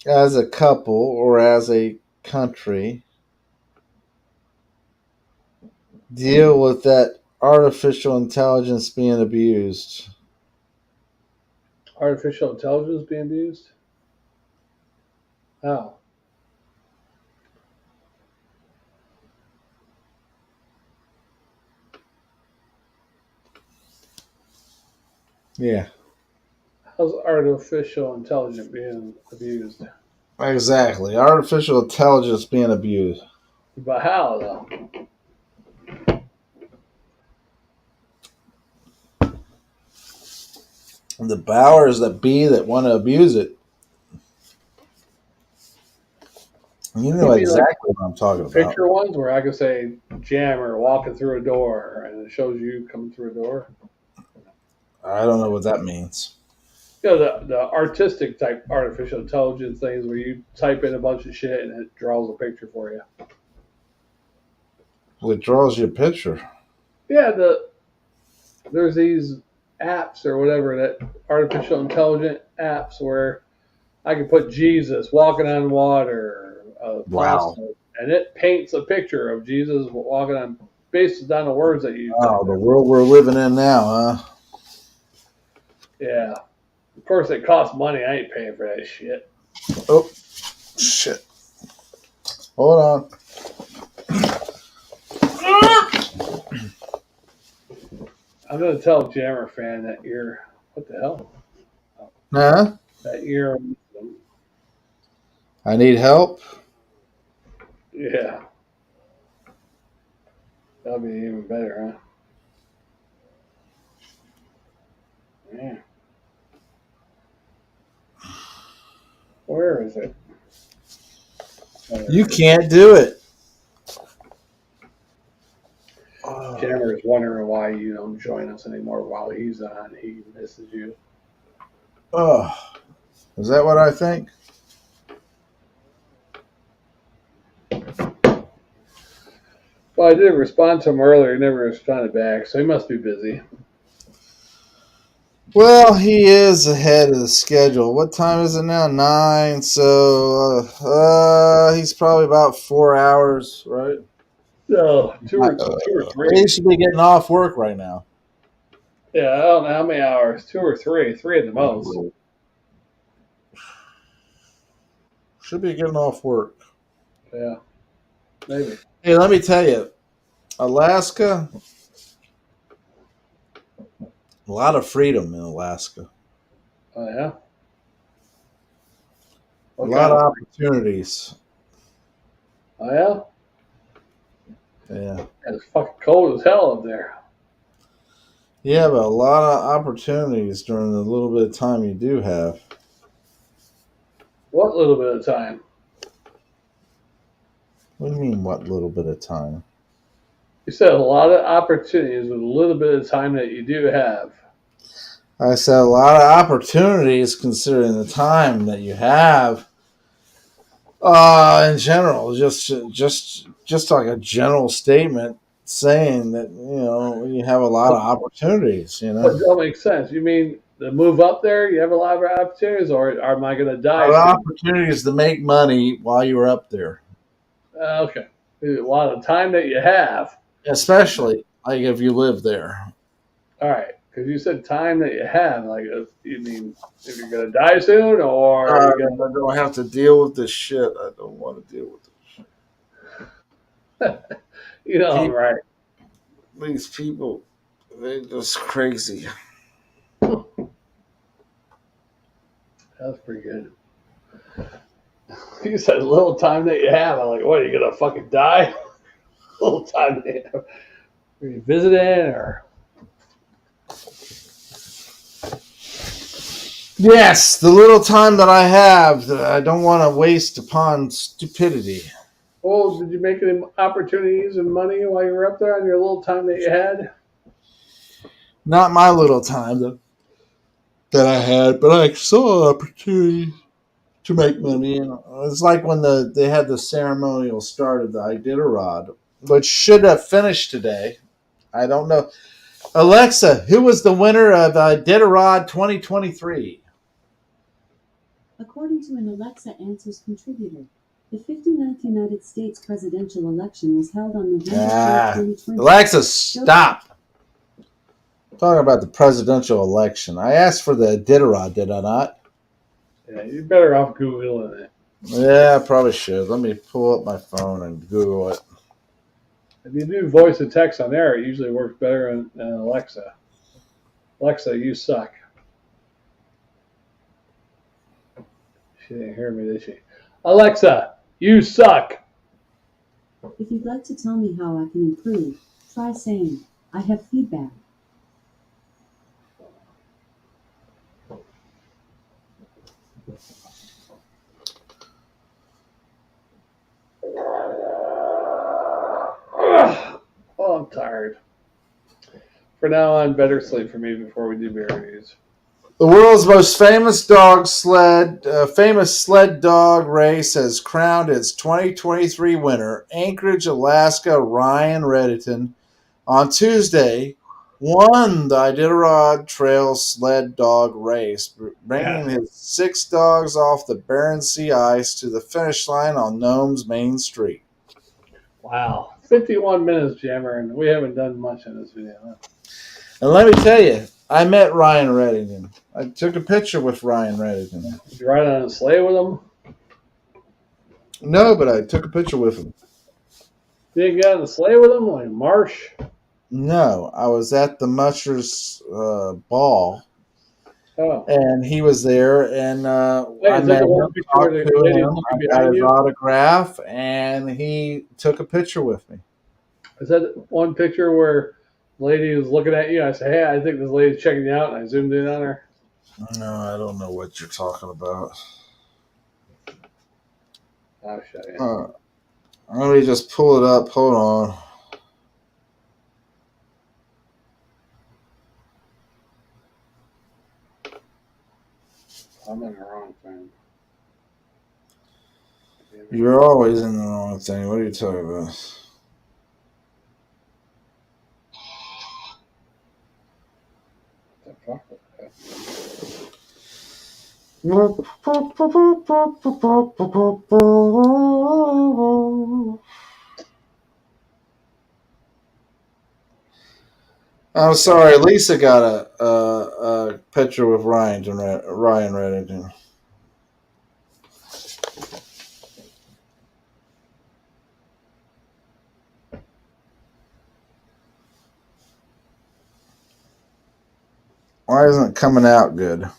as a couple or as a country, deal with that artificial intelligence being abused. Artificial intelligence being used? How? Yeah, How's artificial intelligence being abused? exactly. Artificial intelligence being abused. But how, though? The powers that be that want to abuse it, you You know mean like exactly what I'm talking the about. picture ones where I could say jammer walking through a door and it shows you coming through a door? I don't know what that means. You know, the artistic type artificial intelligence things where you type in a bunch of shit and it draws a picture for you. Well, it draws you a picture. Yeah, there's these apps or whatever that artificial intelligent apps where I can put Jesus walking on water, Wow. apostle, and it paints a picture of Jesus walking on based on the words that you type Oh, the there. world we're living in now, huh? Yeah, of course it costs money. I ain't paying for that shit. Oh, shit. Hold on. I'm gonna tell Jammer fan that you're what the hell Huh? that you're I need help. yeah that'll be even better, huh? Yeah. Where is it? Oh, there You it is. can't do it. Oh, Jammer is wondering why you don't join us anymore while he's on. He misses you. oh. Is that what I think? Well, I did respond to him earlier. He never responded back, so he must be busy. Well, he is ahead of the schedule. What time is it now? 9. So he's probably about 4 hours, right? No, two or He three. should be getting off work right now. Yeah, I don't know how many hours. Two or three. Three at the most. Should be getting off work. Yeah, maybe. Hey, let me tell you, Alaska, a lot of freedom in Alaska. Oh yeah. A What lot kind of of? opportunities. Oh yeah. Yeah. It's fucking cold as hell up there. Yeah, but a lot of opportunities during the little bit of time you do have. What little bit of time? What do you mean, what little bit of time? You said a lot of opportunities with a little bit of time that you do have. I said a lot of opportunities considering the time that you have. In general, just like a general statement saying that you have a lot of opportunities. But that makes sense. You mean to move up there? You have a lot of opportunities, or am I going to A die lot of soon? opportunities to make money while you were up there, Okay. A lot of time that you have. especially like if you live there. All right. Because you said time that you have. Like, you mean if you're going to die soon, or are I you going don't have to deal with this shit. I don't want to deal with it. to, you know, I'm People, right. these people, they're just crazy. That's pretty good. You said little time that you have. I'm like, what, are you going to fucking die? Little time that you have. Are you visiting, or? Yes, the little time that I have that I don't want to waste upon stupidity. Oh, did you make any opportunities and money while you were up there on your little time that you had? Not my little time that I had, but I saw opportunities to make money. And it's like when they had the ceremonial start of the Iditarod, which should have finished today. I don't know. Alexa, who was the winner of Iditarod 2023? According to an Alexa Answers contributor, the 59th United States presidential election was held on November 4, 2020. Alexa, stop. Talking about the presidential election. I asked for the Iditarod, did I not? Yeah, you're better off Googling it. Yeah, I probably should. Let me pull up my phone and Google it. If you do voice to text on there, it usually works better than Alexa. Alexa, you suck. She didn't hear me, did she? Alexa, you suck. If you'd like to tell me how I can improve, try saying, I have feedback. Oh, I'm tired. For now on, better sleep for me before we do beer reviews. The world's most famous famous sled dog race has crowned its 2023 winner. Anchorage, Alaska, Ryan Redditon on Tuesday won the Iditarod Trail Sled Dog Race, bringing his 6 dogs off the Barents Sea ice to the finish line on Nome's Main Street. Wow. 51 minutes, Jammer, and we haven't done much in this video. Huh? And let me tell you, I met Ryan Redditon. I took a picture with Ryan Redditon. Did you ride on a sleigh with him? No, but I took a picture with him. You didn't get on the sleigh with him, like Marsh? No, I was at the Mushers ball, Oh. and he was there, and Wait, I is that met the him, one picture talked where to the lady him, is I looking got behind his you? autograph, and he took a picture with me. Is that one picture where the lady was looking at you? I said, hey, I think this lady's checking you out, and I zoomed in on her. No, I don't know what you're talking about. Oh, shut you. Let me just pull it up. Hold on. I'm in the wrong thing. You're always in the wrong thing. What are you talking about? What the fuck was that? I'm sorry, Lisa got a picture with Ryan Reddington. Why isn't it coming out good?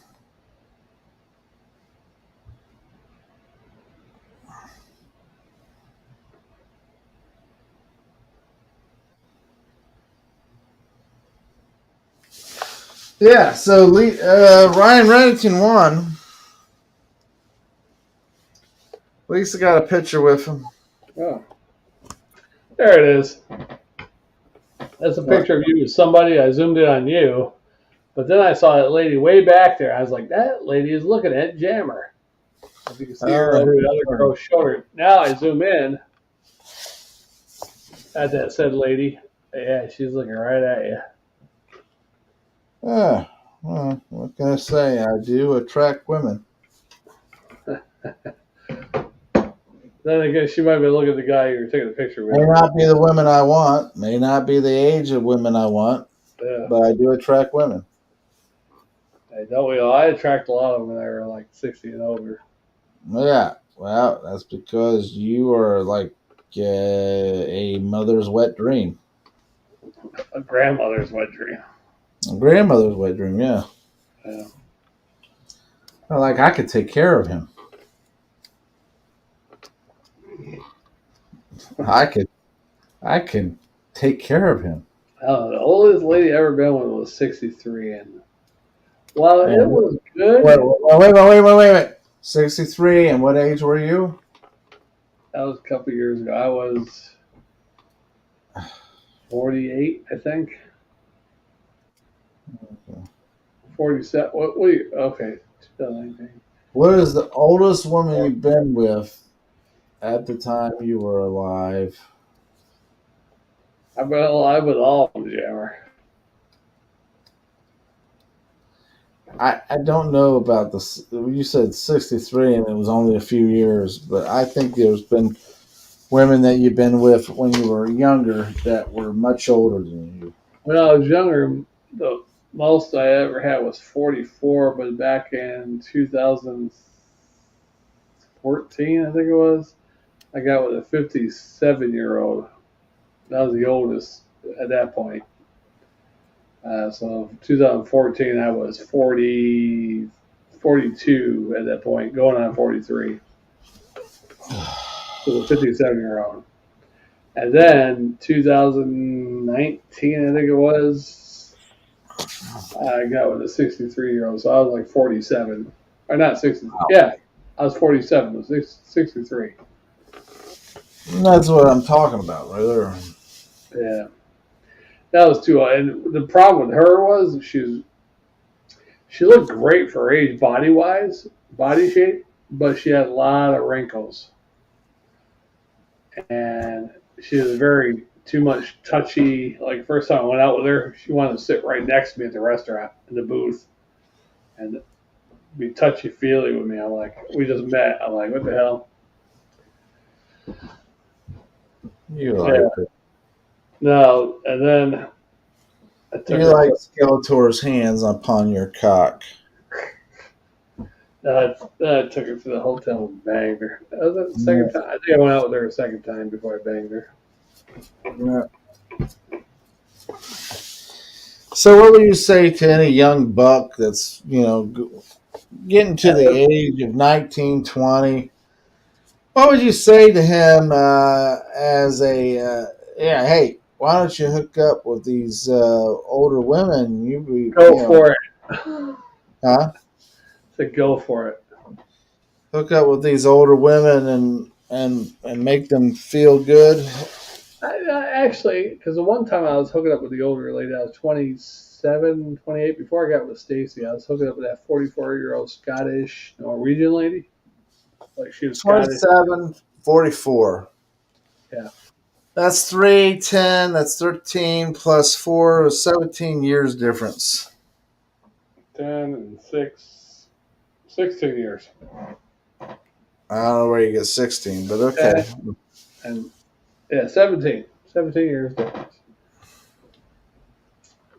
Yeah, so Ryan Reddington won. Lisa got a picture with him. Oh. There it is. That's a picture of you with somebody. I zoomed in on you. But then I saw that lady way back there. I was like, that lady is looking at Jammer. If you can see her over the other girl's shoulder. Now I zoom in at that said lady. Yeah, she's looking right at you. Yeah, well, what can I say? I do attract women. Then again, she might be looking at the guy you were taking a picture with. May not be the women I want. May not be the age of women I want. Yeah. But I do attract women. Hey, don't we all? I attract a lot of them when they were like 60 and over. Yeah, well, that's because you are like a mother's wet dream. A grandmother's wet dream. A grandmother's wet dream, yeah. Yeah. Like I could take care of him. I can take care of him. I don't know. The oldest lady I ever been with was 63, and while it was good. Wait. 63, and what age were you? That was a couple years ago. I was 48, I think. 47. What okay. 2019. What is the oldest woman you've been with at the time you were alive? I've been alive with all of them, Jammer. I don't know about this. You said 63 and it was only a few years, but I think there's been women that you've been with when you were younger that were much older than you. When I was younger, the most I ever had was 44, but back in 2014, I think it was, I got with a 57-year-old. That was the oldest at that point. So 2014, I was 42 at that point, going on 43. So a 57-year-old. And then 2019, I think it was, I got with a 63-year-old. So I was like 47. Or not 60. Wow. Yeah, I was 47. I was 63. That's what I'm talking about right there. Yeah. That was too old. And the problem with her was she looked great for her age body-wise, body shape, but she had a lot of wrinkles. And she was very too much touchy. Like first time I went out with her, she wanted to sit right next to me at the restaurant in the booth and be touchy feely with me. I'm like, we just met. I'm like, what the hell? You like it. No, and then I took You her like Skeletor's hands upon your cock. I took her to the hotel and banged her. That was the second time. I think I went out with her a second time before I banged her. Yeah. So, what would you say to any young buck that's getting to the age of 19, 20? What would you say to him as a hey, why don't you hook up with these older women? Go for it. Huh? So go for it. Hook up with these older women and make them feel good. I actually, because the one time I was hooking up with the older lady, I was 27, 28. Before I got with Stacy, I was hooking up with that 44-year-old Scottish Norwegian lady. Like she was Scottish. 27, 44. Yeah. That's 3, 10, that's 13 plus 4, 17 years difference. 10 and 6, 16 years. I don't know where you get 16, but okay. And yeah, 17 years difference.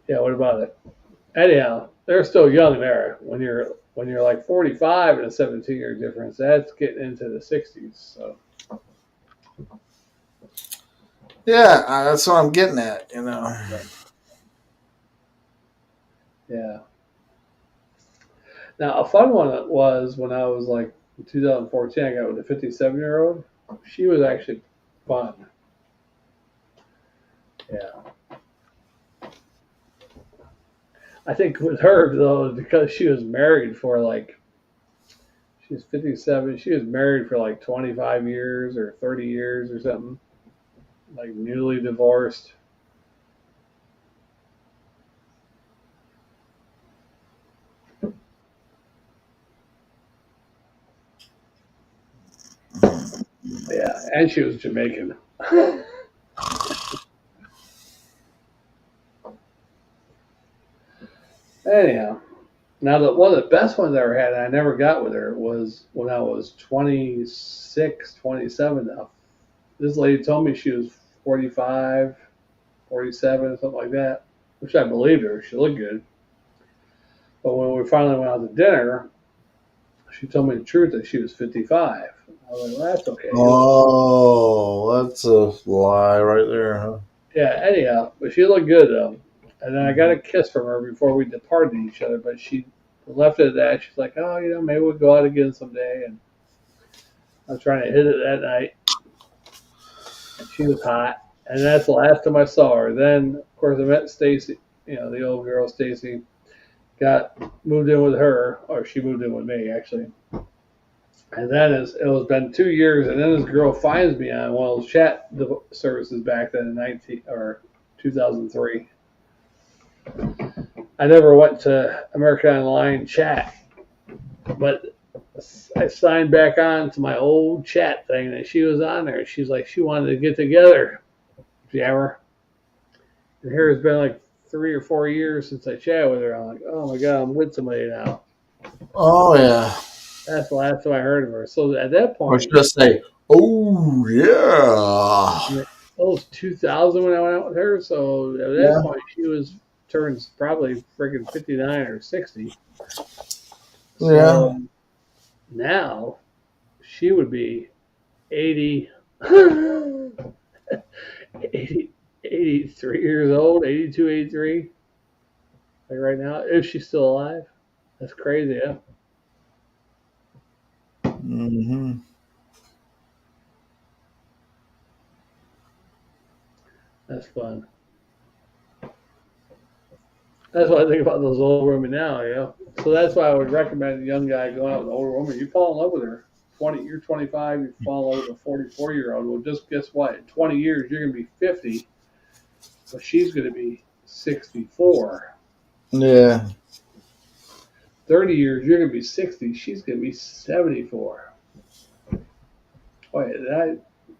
Yeah, what about it? Anyhow, they're still young there. When you're like 45 and a 17-year difference, that's getting into the 60s. So Yeah, that's what I'm getting at, yeah. Now a fun one was when I was like in 2014. I got with a 57-year-old. She was actually fun. Yeah. I think with her though, because she was married for like, she was 57. She was married for like 25 years or 30 years or something. Like newly divorced. Yeah, and she was Jamaican. Anyhow, now one of the best ones I ever had, and I never got with her, was when I was 26, 27 now. This lady told me she was 45, 47, something like that, which I believed her. She looked good. But when we finally went out to dinner, she told me the truth that she was 55. I was like, well, that's okay. Oh, that's a lie right there, huh? Yeah, anyhow, but she looked good though. And then I got a kiss from her before we departed each other, but she left it at that. She's like, oh, maybe we'll go out again someday. And I was trying to hit it that night. And she was hot. And that's the last time I saw her. Then, of course, I met Stacy, the old girl, Stacy. Got moved in with her, or she moved in with me, actually. And then it was been 2 years, and then this girl finds me on one of those chat services back then in 2003. I never went to American Online Chat, but I signed back on to my old chat thing, and she was on there. She's like, she wanted to get together, Jammer. And here it's been like 3 or 4 years since I chatted with her. I'm like, oh my god, I'm with somebody now. Oh yeah. That's the last time I heard of her. So at that Or point, should I say, oh yeah. it was 2000 when I went out with her. So at that Yeah. point, she was turns probably freaking 59 or 60. Yeah. So now she would be 80, 80 83 years old, 82, 83. Like right now, if she's still alive. That's crazy, yeah. Mm-hmm. That's fun. That's what I think about those old women now, you know. So that's why I would recommend a young guy going out with an older woman. You fall in love with her. You're 25, you fall in love with a 44-year-old. Well, just guess what? In 20 years, you're going to be 50, but she's going to be 64. Yeah. 30 years, you're going to be 60. She's going to be 74. Wait,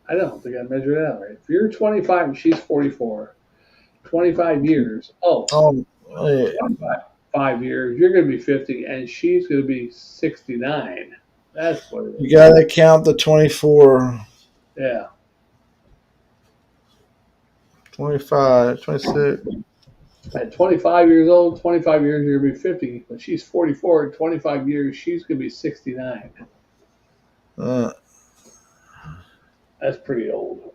I don't think I measured it out right. If you're 25 and she's 44, 25 years. Oh, Yeah. 5 years, you're going to be 50, and she's going to be 69. That's what it is. You gotta count the 24, Yeah. 25, 26. At 25 years old, 25 years, you're going to be 50. But she's 44. In 25 years, she's going to be 69. That's pretty old.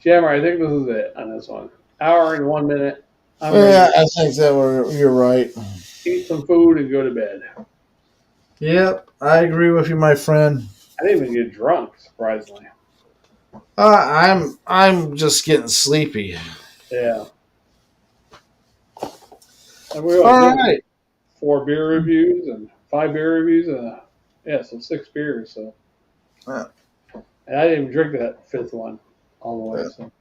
Jammer, I think this is it on this one. Hour and 1 minute. I'm Yeah, ready I think that you're right. to eat some food and go to bed. Yep, I agree with you, my friend. I didn't even get drunk, surprisingly. I'm just getting sleepy. Yeah. And we All always did right. 4 beer reviews and 5 beer reviews and so 6 beers. So, Yeah. and I didn't even drink that 5th one all the way. Yeah. So,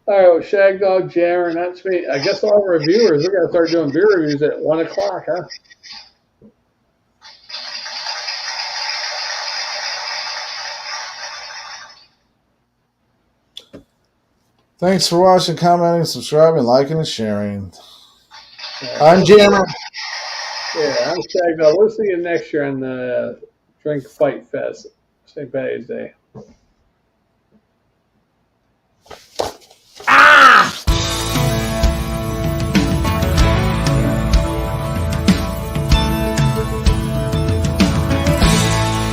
all right, well, Shagdog, Jammer, and that's me. I guess all our reviewers, we got to start doing beer reviews at 1:00, huh? Thanks for watching, commenting, subscribing, liking, and sharing. I'm Jammer. Yeah, I'm Shagdog. We'll see you next year on the Drink Fight Fest, St. Patty's Day.